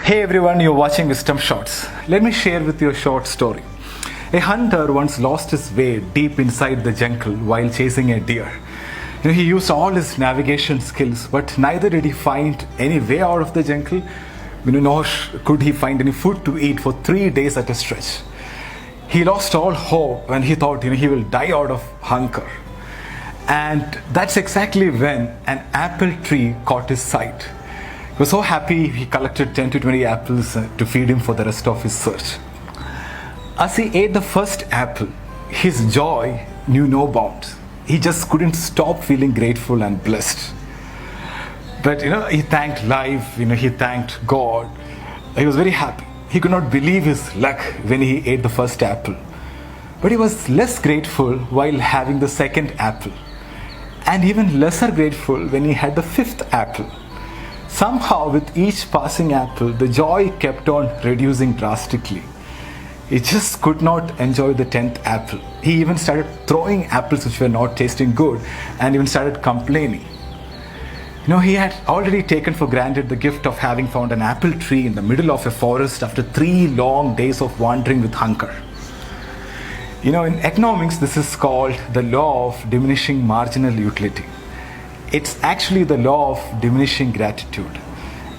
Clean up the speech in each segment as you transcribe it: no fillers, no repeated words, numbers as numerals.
Hey everyone, you're watching Wisdom Shots. Let me share with you a short story. A hunter once lost his way deep inside the jungle while chasing a deer. He used all his navigation skills, but neither did he find any way out of the jungle, nor could he find any food to eat for 3 days at a stretch. He lost all hope when he thought he will die out of hunger. And that's exactly when an apple tree caught his sight. He was so happy he collected 10 to 20 apples to feed him for the rest of his search. As he ate the first apple, his joy knew no bounds. He just couldn't stop feeling grateful and blessed. But he thanked life, he thanked God. He was very happy. He could not believe his luck when he ate the first apple. But he was less grateful while having the second apple. And even lesser grateful when he had the fifth apple. Somehow, with each passing apple, the joy kept on reducing drastically. He just could not enjoy the 10th apple. He even started throwing apples which were not tasting good and even started complaining. He had already taken for granted the gift of having found an apple tree in the middle of a forest after 3 long days of wandering with hunger. In economics, this is called the law of diminishing marginal utility. It's actually the law of diminishing gratitude.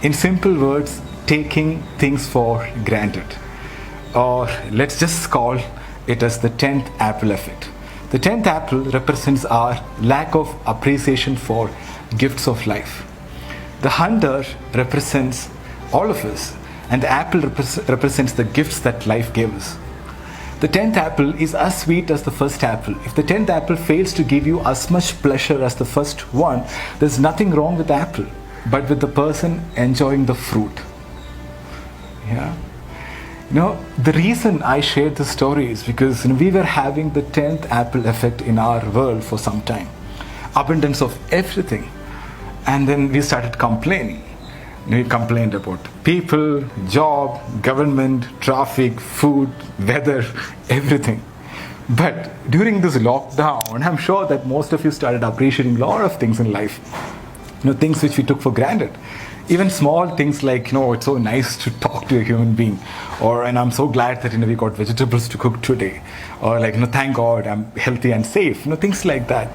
In simple words, taking things for granted. Or let's just call it as the 10th apple effect. The 10th apple represents our lack of appreciation for gifts of life. The hunter represents all of us, and the apple represents the gifts that life gave us. The 10th apple is as sweet as the first apple. If the 10th apple fails to give you as much pleasure as the first one, there's nothing wrong with the apple, but with the person enjoying the fruit. Yeah. The reason I shared this story is because we were having the 10th apple effect in our world for some time. Abundance of everything. And then we started complaining. We complained about people, job, government, traffic, food, weather, everything. But during this lockdown, I'm sure that most of you started appreciating a lot of things in life. Things which we took for granted. Even small things like, it's so nice to talk to a human being. And I'm so glad that, we got vegetables to cook today. Or thank God I'm healthy and safe. Things like that.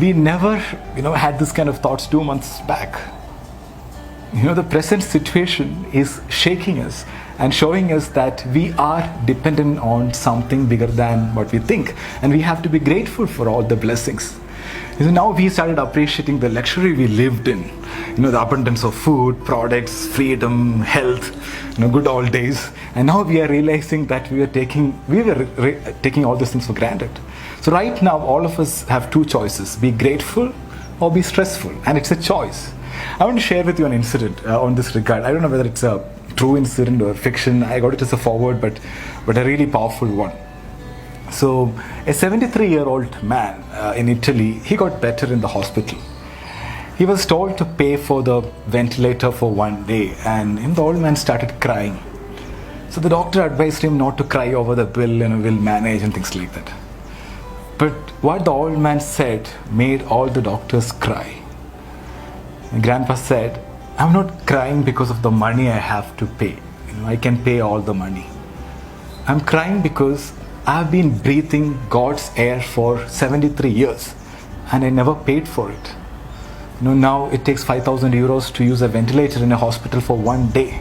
We never, had this kind of thoughts 2 months back. The present situation is shaking us and showing us that we are dependent on something bigger than what we think. And we have to be grateful for all the blessings. Now we started appreciating the luxury we lived in. The abundance of food, products, freedom, health, good old days. And now we are realizing that we were taking all those things for granted. So right now, all of us have 2 choices: be grateful or be stressful. And it's a choice. I want to share with you an incident on this regard. I don't know whether it's a true incident or fiction. I got it as a forward, but a really powerful one. So, a 73-year-old man in Italy, he got better in the hospital. He was told to pay for the ventilator for 1 day, and the old man started crying. So the doctor advised him not to cry over the bill and we'll manage and things like that. But what the old man said made all the doctors cry. And Grandpa said, I'm not crying because of the money I have to pay. I can pay all the money. I'm crying because I've been breathing God's air for 73 years and I never paid for it. Now it takes 5,000 euros to use a ventilator in a hospital for 1 day.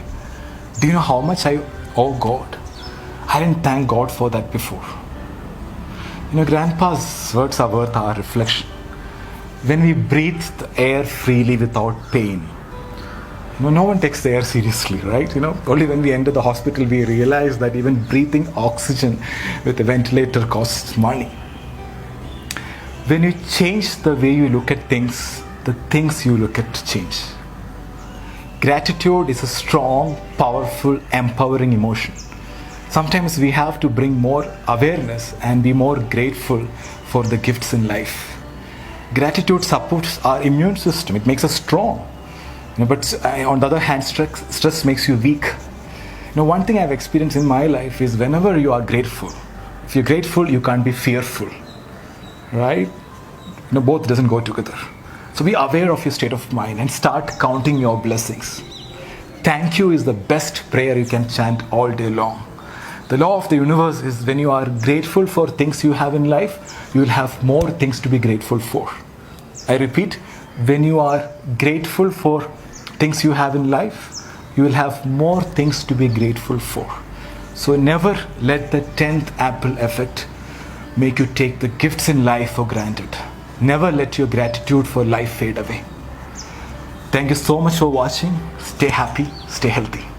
Do you know how much I owe God? I didn't thank God for that before. Grandpa's words are worth our reflection. When we breathe the air freely without pain, no one takes the air seriously, right? Only when we enter the hospital, we realize that even breathing oxygen with a ventilator costs money. When you change the way you look at things, the things you look at change. Gratitude is a strong, powerful, empowering emotion. Sometimes we have to bring more awareness and be more grateful for the gifts in life. Gratitude supports our immune system. It makes us strong. But on the other hand, stress makes you weak. One thing I've experienced in my life is whenever you are grateful, if you're grateful, you can't be fearful. Right? Both doesn't go together. So be aware of your state of mind and start counting your blessings. Thank you is the best prayer you can chant all day long. The law of the universe is when you are grateful for things you have in life, you will have more things to be grateful for. I repeat, when you are grateful for things you have in life, you will have more things to be grateful for. So never let the 10th apple effect make you take the gifts in life for granted. Never let your gratitude for life fade away. Thank you so much for watching. Stay happy, stay healthy.